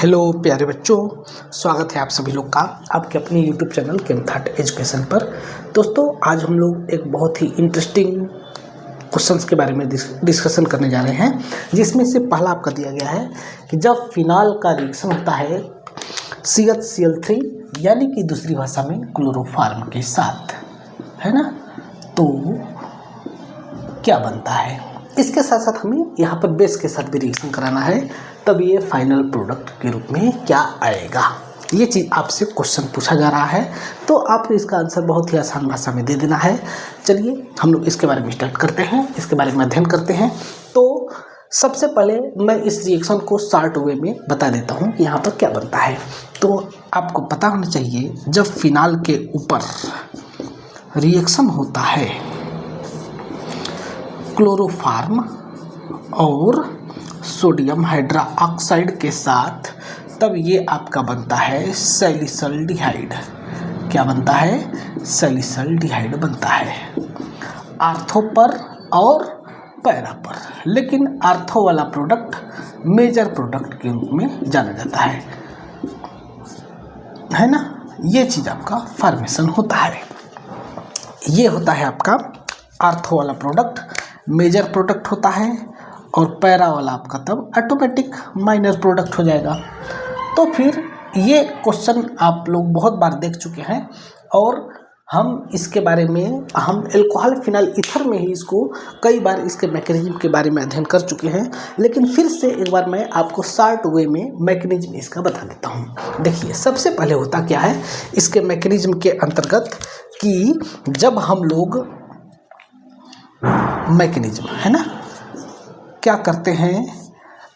Hello प्यारे बच्चों, स्वागत है आप सभी लोग का आपके अपने यूट्यूब चैनल केमथाट एजुकेशन पर। दोस्तों, आज हम लोग एक बहुत ही इंटरेस्टिंग क्वेश्चंस के बारे में डिस्कशन करने जा रहे हैं, जिसमें से पहला आपका दिया गया है कि जब फिनाल का रिएक्शन होता है CH3 यानी कि दूसरी भाषा में क्लोरोफार्म के साथ, है ना, तो क्या बनता है। इसके साथ साथ हमें यहाँ पर बेस के साथ भी रिएक्शन कराना है, तब ये फाइनल प्रोडक्ट के रूप में क्या आएगा। ये चीज़ आपसे क्वेश्चन पूछा जा रहा है, तो आपको इसका आंसर बहुत ही आसान भाषा में दे देना है। चलिए हम लोग इसके बारे में स्टार्ट करते हैं, इसके बारे में अध्ययन करते हैं। तो सबसे पहले मैं इस रिएक्शन को शॉर्ट वे में बता देता हूँ कि यहाँ पर क्या बनता है। तो आपको पता होना चाहिए, जब फिनाल के ऊपर रिएक्शन होता है क्लोरोफार्म और सोडियम हाइड्रोक्साइड के साथ, तब ये आपका बनता है सैलिसल्डिहाइड। क्या बनता है? सैलिसल्डिहाइड बनता है आर्थो पर और पैरा पर, लेकिन आर्थो वाला प्रोडक्ट मेजर प्रोडक्ट के रूप में जाना जाता है ना। ये चीज़ आपका फॉर्मेशन होता है। ये होता है आपका आर्थो वाला प्रोडक्ट मेजर प्रोडक्ट होता है, और पैरा वाला आपका तब ऑटोमेटिक माइनर प्रोडक्ट हो जाएगा। तो फिर ये क्वेश्चन आप लोग बहुत बार देख चुके हैं, और हम इसके बारे में हम अल्कोहल फिनाइल ईथर में ही इसको कई बार इसके मैकेनिज्म के बारे में अध्ययन कर चुके हैं, लेकिन फिर से एक बार मैं आपको शॉर्ट वे में मैकेनिज्म इसका बता देता हूँ। देखिए, सबसे पहले होता क्या है इसके मैकेनिज्म के अंतर्गत कि जब हम लोग मैकेनिज्म, है ना, क्या करते हैं,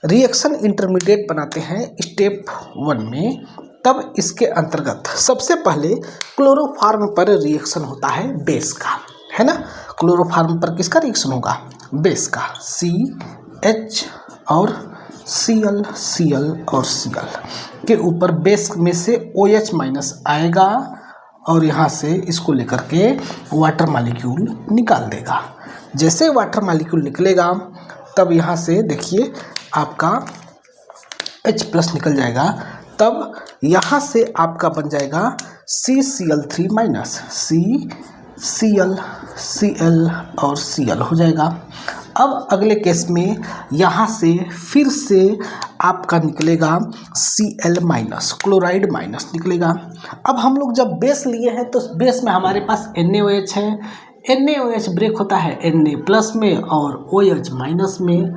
रिएक्शन इंटरमीडिएट बनाते हैं स्टेप 1 में, तब इसके अंतर्गत सबसे पहले क्लोरोफार्म पर रिएक्शन होता है बेस का, है ना। क्लोरोफार्म पर किसका रिएक्शन होगा? बेस का। CH और Cl, Cl और Cl के ऊपर बेस में से OH माइनस आएगा, और यहाँ से इसको लेकर के वाटर मॉलिक्यूल निकाल देगा। जैसे वाटर मॉलिक्यूल निकलेगा, तब यहाँ से देखिए आपका H+ निकल जाएगा, तब यहाँ से आपका बन जाएगा CCl3 माइनस, CCl, Cl और Cl हो जाएगा। अब अगले केस में यहाँ से फिर से आपका निकलेगा Cl माइनस, क्लोराइड माइनस निकलेगा। अब हम लोग जब बेस लिए हैं, तो बेस में हमारे पास NaOH है, NaOH ब्रेक होता है Na+ में और OH माइनस में।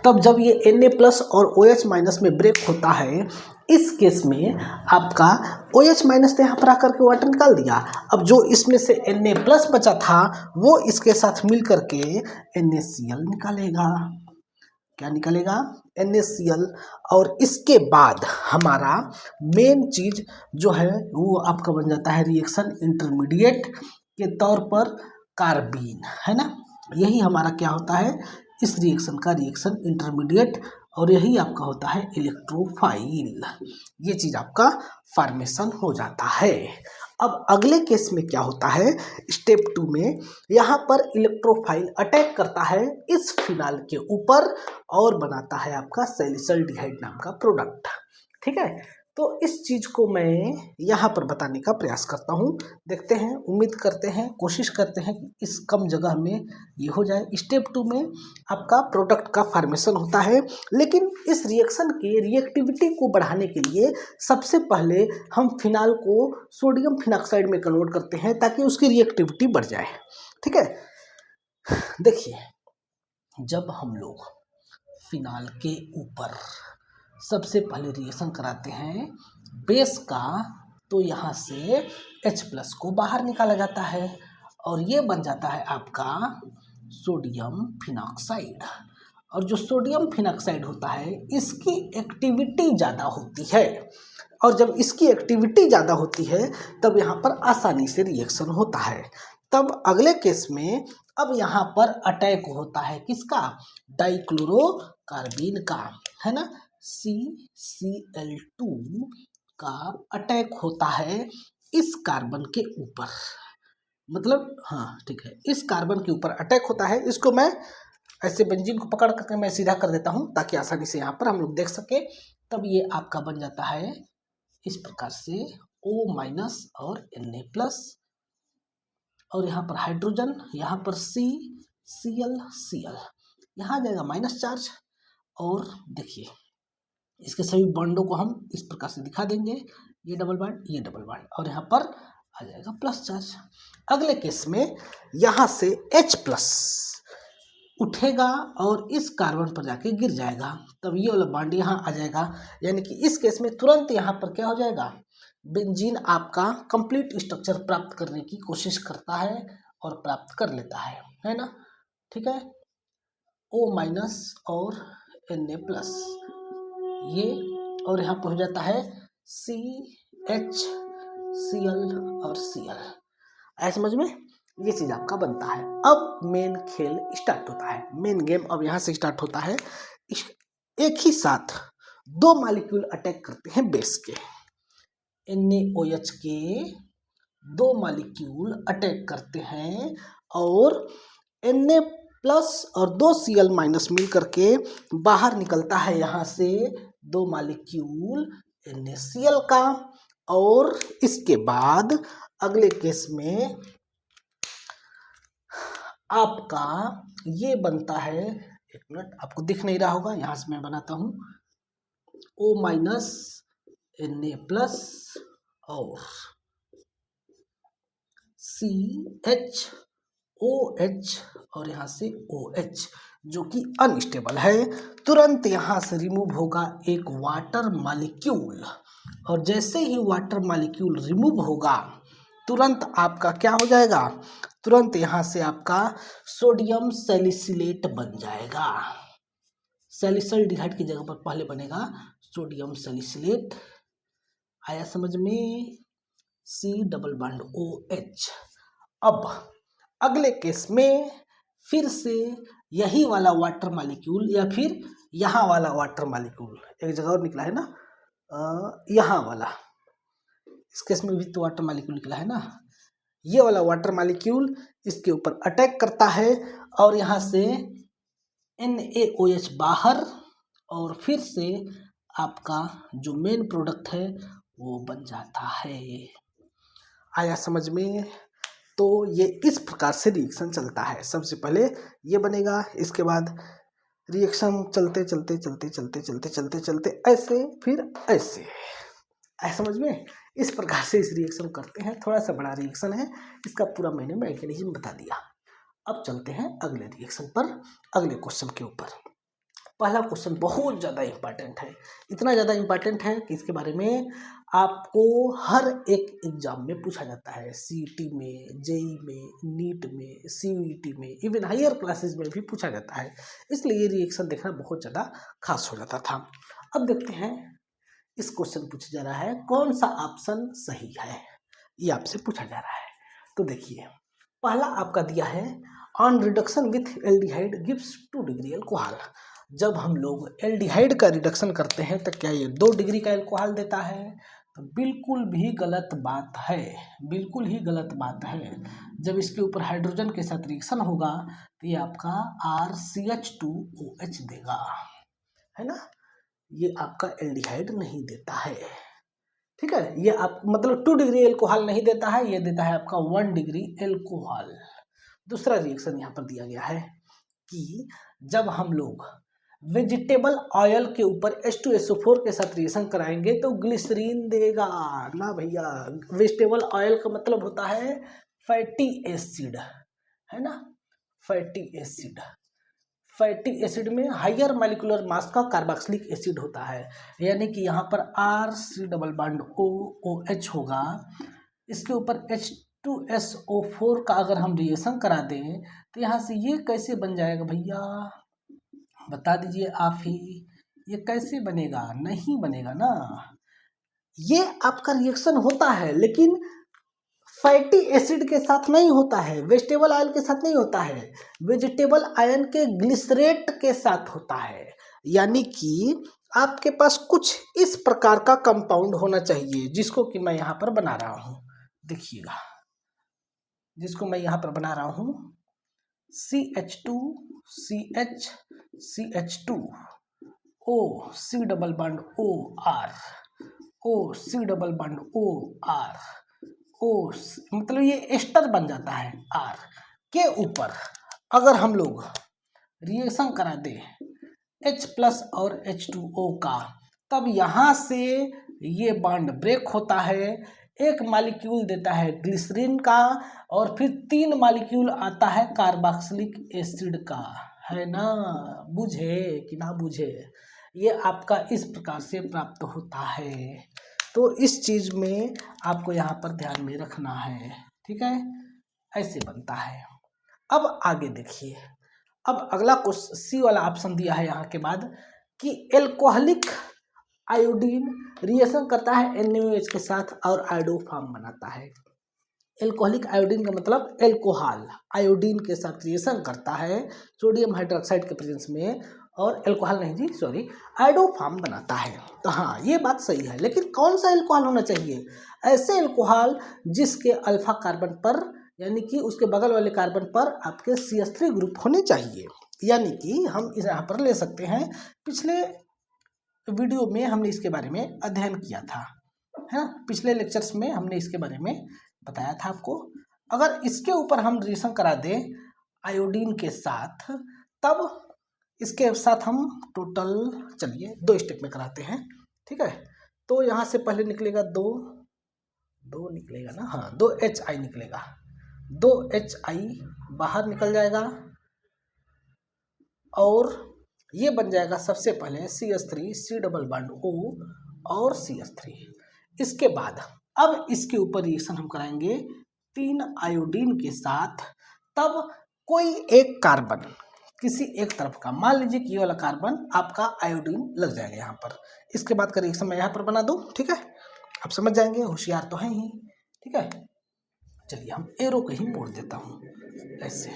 तब जब ये Na+ और OH माइनस में ब्रेक होता है, इस केस में आपका OH माइनस ने यहाँ पर आकर के वाटर निकाल दिया। अब जो इसमें से Na+ बचा था, वो इसके साथ मिल करके NaCl निकालेगा। क्या निकालेगा? NaCl। और इसके बाद हमारा मेन चीज जो है वो आपका बन जाता है रिएक्शन इंटरमीडिएट के तौर पर कार्बीन, है ना। यही हमारा क्या होता है इस रिएक्शन का रिएक्शन इंटरमीडिएट, और यही आपका होता है इलेक्ट्रोफाइल। ये चीज़ आपका फॉर्मेशन हो जाता है। अब अगले केस में क्या होता है, स्टेप 2 में यहाँ पर इलेक्ट्रोफाइल अटैक करता है इस फिनाल के ऊपर और बनाता है आपका सैलिसल्डिहाइड नाम का प्रोडक्ट। ठीक है, तो इस चीज़ को मैं यहाँ पर बताने का प्रयास करता हूँ। देखते हैं, उम्मीद करते हैं, कोशिश करते हैं कि इस कम जगह में ये हो जाए। स्टेप 2 में आपका प्रोडक्ट का फॉर्मेशन होता है, लेकिन इस रिएक्शन के रिएक्टिविटी को बढ़ाने के लिए सबसे पहले हम फिनाल को सोडियम फिनॉक्साइड में कन्वर्ट करते हैं, ताकि उसकी रिएक्टिविटी बढ़ जाए। ठीक है, देखिए, जब हम लोग फिनाल के ऊपर सबसे पहले रिएक्शन कराते हैं बेस का, तो यहाँ से H+ को बाहर निकाला जाता है, और ये बन जाता है आपका सोडियम फिनॉक्साइड। और जो सोडियम फिनॉक्साइड होता है, इसकी एक्टिविटी ज़्यादा होती है, और जब इसकी एक्टिविटी ज़्यादा होती है, तब यहाँ पर आसानी से रिएक्शन होता है। तब अगले केस में अब यहाँ पर अटैक होता है किसका? डाइक्लोरोकार्बीन का, है ना। CCl2 का अटैक होता है इस कार्बन के ऊपर, मतलब हाँ ठीक है, इस कार्बन के ऊपर अटैक होता है। इसको मैं ऐसे बेंजीन को पकड़ करके मैं सीधा कर देता हूँ, ताकि आसानी से यहाँ पर हम लोग देख सके। तब ये आपका बन जाता है इस प्रकार से O माइनस और Na प्लस, और यहाँ पर हाइड्रोजन, यहाँ पर Cl, यहाँ आ जाएगा माइनस चार्ज। और देखिए इसके सभी बॉन्डों को हम इस प्रकार से दिखा देंगे, ये डबल बॉन्ड, ये डबल बॉन्ड, और यहाँ पर आ जाएगा प्लस चार्ज। अगले केस में यहाँ से H प्लस उठेगा और इस कार्बन पर जाके गिर जाएगा, तब ये वाला बॉन्ड यहाँ आ जाएगा। यानी कि इस केस में तुरंत यहाँ पर क्या हो जाएगा, बेंजीन आपका कंप्लीट स्ट्रक्चर प्राप्त करने की कोशिश करता है और प्राप्त कर लेता है ना। ठीक है, O माइनस और Na प्लस ये, और यहाँ पर हो जाता है CH, Cl और Cl। ऐसे समझ में ये चीज आपका बनता है। अब मेन खेल स्टार्ट होता है, मेन गेम अब यहाँ से स्टार्ट होता है। एक ही साथ दो मॉलिक्यूल अटैक करते हैं बेस के, NaOH के दो मॉलिक्यूल अटैक करते हैं और Na प्लस और दो Cl माइनस मिल करके बाहर निकलता है यहाँ से दो मॉलिक्यूल NaCl का। और इसके बाद अगले केस में आपका ये बनता है, एक मिनट, आपको दिख नहीं रहा होगा, यहाँ से मैं बनाता हूँ, O माइनस Na प्लस और CHOH और यहाँ से OH जो कि अनस्टेबल है। तुरंत यहाँ से रिमूव होगा एक वाटर मॉलिक्यूल, और जैसे ही वाटर मॉलिक्यूल रिमूव होगा तुरंत आपका क्या हो जाएगा, तुरंत यहाँ से आपका सोडियम सैलिसिलेट बन जाएगा। सैलिसल्डिहाइड की जगह पर पहले बनेगा सोडियम सैलिसिलेट। आया समझ में, C डबल बॉन्ड OH। अब अगले केस में फिर से यही वाला वाटर मॉलिक्यूल या फिर यहाँ वाला वाटर मॉलिक्यूल, एक जगह और निकला है ना, यहाँ वाला, इस केस में भी तो वाटर मॉलिक्यूल निकला है ना, ये वाला वाटर मॉलिक्यूल इसके ऊपर अटैक करता है और यहाँ से NaOH बाहर, और फिर से आपका जो मेन प्रोडक्ट है वो बन जाता है। आया समझ में? तो ये इस प्रकार से रिएक्शन चलता है। सबसे पहले ये बनेगा, इसके बाद रिएक्शन चलते चलते चलते चलते चलते चलते चलते ऐसे, फिर ऐसे। आया समझ में? इस प्रकार से इस रिएक्शन करते हैं। थोड़ा सा बड़ा रिएक्शन है, इसका पूरा मैंने मैकेनिज्म बता दिया। अब चलते हैं अगले रिएक्शन पर, अगले क्वेश्चन के ऊपर। पहला क्वेश्चन बहुत ज़्यादा इम्पॉर्टेंट है, इतना ज़्यादा इम्पॉर्टेंट है कि इसके बारे में आपको हर एक एग्जाम में पूछा जाता है, CET में, JEE में, नीट में, CUET में, इवन हायर क्लासेस में भी पूछा जाता है। इसलिए ये रिएक्शन देखना बहुत ज़्यादा खास हो जाता था। अब देखते हैं, इस क्वेश्चन पूछा जा रहा है कौन सा ऑप्शन सही है, ये आपसे पूछा जा रहा है। तो देखिए, पहला आपका दिया है on reduction with aldehyde gives 2 degree alcohol. जब हम लोग एल्डिहाइड का रिडक्शन करते हैं तो क्या ये 2 डिग्री का एल्कोहल देता है? तो बिल्कुल भी गलत बात है, बिल्कुल ही गलत बात है। जब इसके ऊपर हाइड्रोजन के साथ रिएक्शन होगा तो ये आपका RCH2OH देगा, है ना। ये आपका एल्डिहाइड नहीं देता है, ठीक है। ये आप मतलब 2 डिग्री एल्कोहल नहीं देता है, ये देता है आपका 1 डिग्री एल्कोहल। दूसरा रिएक्शन यहाँ पर दिया गया है कि जब हम लोग वेजिटेबल ऑयल के ऊपर H2SO4 के साथ रिएक्शन कराएंगे तो ग्लिसरीन देगा ना भैया। वेजिटेबल ऑयल का मतलब होता है फैटी एसिड, है ना, फैटी एसिड। फैटी एसिड में हायर मॉलिक्यूलर मास का कार्बोक्सिलिक एसिड होता है, यानी कि यहाँ पर RC डबल बॉन्ड OH होगा, इसके ऊपर H2SO4 का अगर हम रिएक्शन करा दें तो यहाँ से ये कैसे बन जाएगा भैया, बता दीजिए आप ही, ये कैसे बनेगा? नहीं बनेगा ना। ये आपका रिएक्शन होता है लेकिन फैटी एसिड के साथ नहीं होता है, वेजिटेबल ऑयल के साथ नहीं होता है, वेजिटेबल आयन के ग्लिसरेट के साथ होता है। यानी कि आपके पास कुछ इस प्रकार का कंपाउंड होना चाहिए, जिसको कि मैं यहाँ पर बना रहा हूँ, देखिएगा, जिसको मैं यहाँ पर बना रहा हूँ CH2CH CH2 O C double bond O R, O C double bond O R, O मतलब ये एस्टर बन जाता है आर के ऊपर। अगर हम लोग रिएक्शन करा दे H प्लस और H2O का, तब यहाँ से ये बॉन्ड ब्रेक होता है, एक मॉलिक्यूल देता है ग्लिसरीन का और फिर 3 मॉलिक्यूल आता है कार्बोक्सिलिक एसिड का, है ना। बुझे कि ना बुझे, ये आपका इस प्रकार से प्राप्त होता है। तो इस चीज में आपको यहाँ पर ध्यान में रखना है, ठीक है, ऐसे बनता है। अब आगे देखिए, अब अगला क्वेश्चन सी वाला ऑप्शन दिया है यहाँ के बाद कि एल्कोहलिक आयोडीन रिएक्शन करता है NaOH के साथ और आयोडो फॉर्म बनाता है। एल्कोहलिक आयोडीन का मतलब एल्कोहल आयोडीन के साथ रिएक्शन करता है सोडियम हाइड्रोक्साइड के प्रेजेंस में, और एल्कोहल नहीं जी सॉरी, आयोडो फॉर्म बनाता है। तो हाँ ये बात सही है, लेकिन कौन सा एल्कोहल होना चाहिए? ऐसे एल्कोहल जिसके अल्फा कार्बन पर यानी कि उसके बगल वाले कार्बन पर आपके CH3 ग्रुप होने चाहिए। यानी कि हम इस यहाँ पर ले सकते हैं, पिछले वीडियो में हमने इसके बारे में अध्ययन किया था, है ना, पिछले लेक्चर्स में हमने इसके बारे में बताया था आपको। अगर इसके ऊपर हम रिएक्शन करा दें आयोडीन के साथ, तब इसके साथ हम टोटल चलिए 2 स्टेप में कराते हैं, ठीक है। तो यहाँ से पहले निकलेगा 2 निकलेगा ना, हाँ 2HI निकलेगा, 2HI बाहर निकल जाएगा और ये बन जाएगा सबसे पहले CH3 C double bond O और CH3। इसके बाद अब इसके ऊपर रिएक्शन हम कराएंगे 3 आयोडीन के साथ, तब कोई एक कार्बन किसी एक तरफ का, मान लीजिए कि ये वाला कार्बन आपका आयोडीन लग जाएगा यहाँ पर। इसके बाद का रिएक्शन मैं यहाँ पर बना दूँ, ठीक है, आप समझ जाएंगे, होशियार तो हैं ही, ठीक है। चलिए हम एरो को ही मोड़ देता हूँ ऐसे,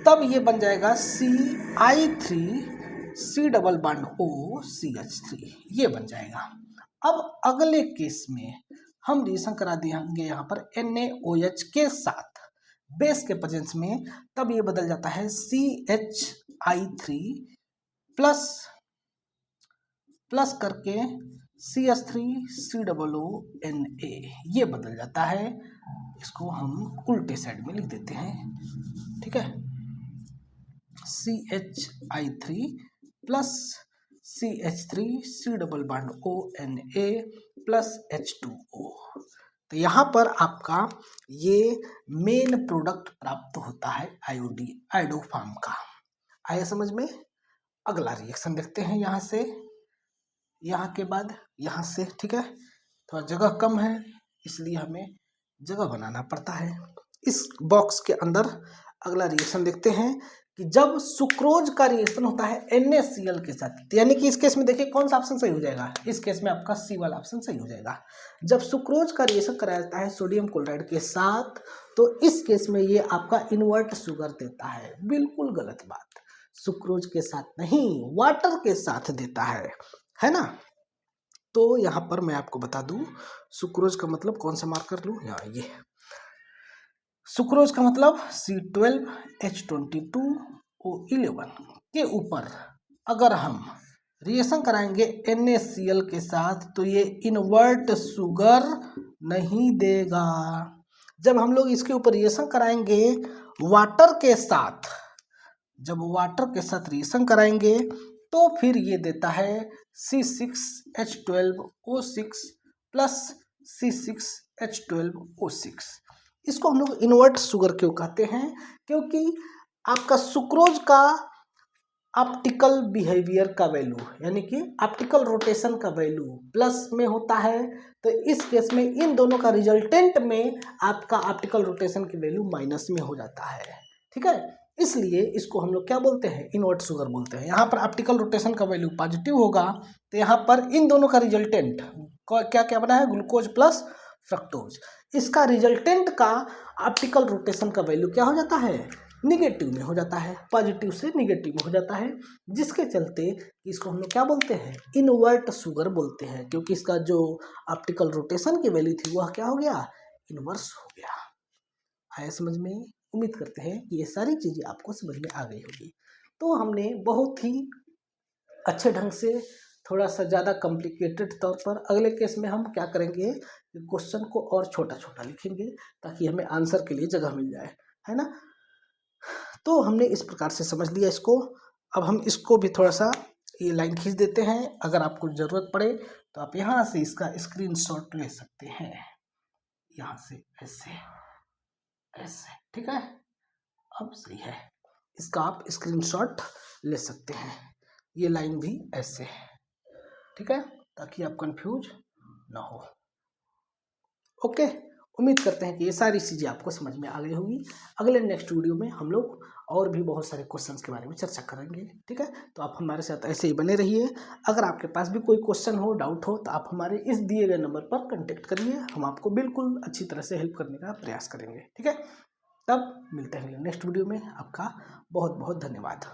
तब ये बन जाएगा CI3 C double bond O CH3, ये बन जाएगा। अब अगले केस में हम रिएक्शन करा देंगे यहाँ पर NaOH के साथ बेस के प्रेजेंस में, तब ये बदल जाता है CHI3 प्लस करके CH3 COONA, ये बदल जाता है। इसको हम उल्टे साइड में लिख देते हैं, ठीक है, CHI3 plus CH3 C double bond ONA plus H2O। तो यहाँ पर आपका ये मेन प्रोडक्ट प्राप्त होता है आयोडो फॉर्म का। आया समझ में? अगला रिएक्शन देखते हैं यहाँ से, यहाँ के बाद यहाँ से, ठीक है, थोड़ा जगह कम है इसलिए हमें जगह बनाना पड़ता है। इस बॉक्स के अंदर अगला रिएक्शन देखते हैं कि जब सुक्रोज का रिएक्शन होता है NaCl के साथ, यानी कि इस केस में देखिए कौन सा ऑप्शन सही हो जाएगा, इस केस में आपका सी वाला ऑप्शन सही हो जाएगा। जब सुक्रोज का रिएक्शन कराया जाता है सोडियम क्लोराइड के साथ, तो इस केस में ये आपका इन्वर्ट शुगर देता है। बिल्कुल गलत बात, सुक्रोज के साथ नहीं, वाटर के साथ देता है ना। तो यहाँ पर मैं आपको बता दूं, सुक्रोज का मतलब कौन सा मार्कर लूँ, यहाँ ये सुक्रोज का मतलब C12H22O11 के ऊपर अगर हम रिएक्शन कराएंगे NaCl के साथ, तो ये इन्वर्ट शुगर नहीं देगा। जब हम लोग इसके ऊपर रिएक्शन कराएंगे वाटर के साथ, जब वाटर के साथ रिएक्शन कराएंगे तो फिर ये देता है C6H12O6 प्लस C6H12O6। इसको हम लोग इन्वर्ट शुगर क्यों कहते हैं? क्योंकि आपका सुक्रोज का ऑप्टिकल बिहेवियर का वैल्यू यानी कि ऑप्टिकल रोटेशन का वैल्यू प्लस में होता है, तो इस केस में इन दोनों का रिजल्टेंट में आपका ऑप्टिकल रोटेशन की वैल्यू माइनस में हो जाता है, ठीक है। इसलिए इसको हम लोग क्या बोलते हैं, इन्वर्ट शुगर बोलते हैं। यहाँ पर ऑप्टिकल रोटेशन का वैल्यू पॉजिटिव होगा, तो यहाँ पर इन दोनों का रिजल्टेंट क्या क्या बना है, ग्लूकोज प्लस फ्रक्टोज। इसका रिजल्टेंट का ऑप्टिकल रोटेशन का वैल्यू क्या हो जाता है, निगेटिव में हो जाता है, पॉजिटिव से निगेटिव में हो जाता है, जिसके चलते इसको हम लोग क्या बोलते हैं, इन्वर्ट शुगर बोलते हैं। क्योंकि इसका जो ऑप्टिकल रोटेशन की वैल्यू थी वह क्या हो गया, इन्वर्स हो गया। आया समझ में? उम्मीद करते हैं कि ये सारी चीज़ें आपको समझ में आ गई होगी। तो हमने बहुत ही अच्छे ढंग से थोड़ा सा ज़्यादा कॉम्प्लिकेटेड तौर पर। अगले केस में हम क्या करेंगे, क्वेश्चन को और छोटा छोटा लिखेंगे ताकि हमें आंसर के लिए जगह मिल जाए, है ना। तो हमने इस प्रकार से समझ लिया इसको। अब हम इसको भी थोड़ा सा ये लाइन खींच देते हैं। अगर आपको ज़रूरत पड़े तो आप यहाँ से इसका स्क्रीनशॉट ले सकते हैं, यहाँ से ऐसे ऐसे, ठीक है। अब सही है, इसका आप स्क्रीनशॉट ले सकते हैं। ये लाइन भी ऐसे, ठीक है, ताकि आप कंफ्यूज ना हो। ओके, उम्मीद करते हैं कि ये सारी चीज़ें आपको समझ में आ गई होगी। अगले नेक्स्ट वीडियो में हम लोग और भी बहुत सारे क्वेश्चंस के बारे में चर्चा करेंगे, ठीक है। तो आप हमारे साथ ऐसे ही बने रहिए। अगर आपके पास भी कोई क्वेश्चन हो, डाउट हो, तो आप हमारे इस दिए गए नंबर पर कांटेक्ट करिए। हम आपको बिल्कुल अच्छी तरह से हेल्प करने का प्रयास करेंगे, ठीक है। तब मिलते हैं नेक्स्ट वीडियो में। आपका बहुत बहुत धन्यवाद।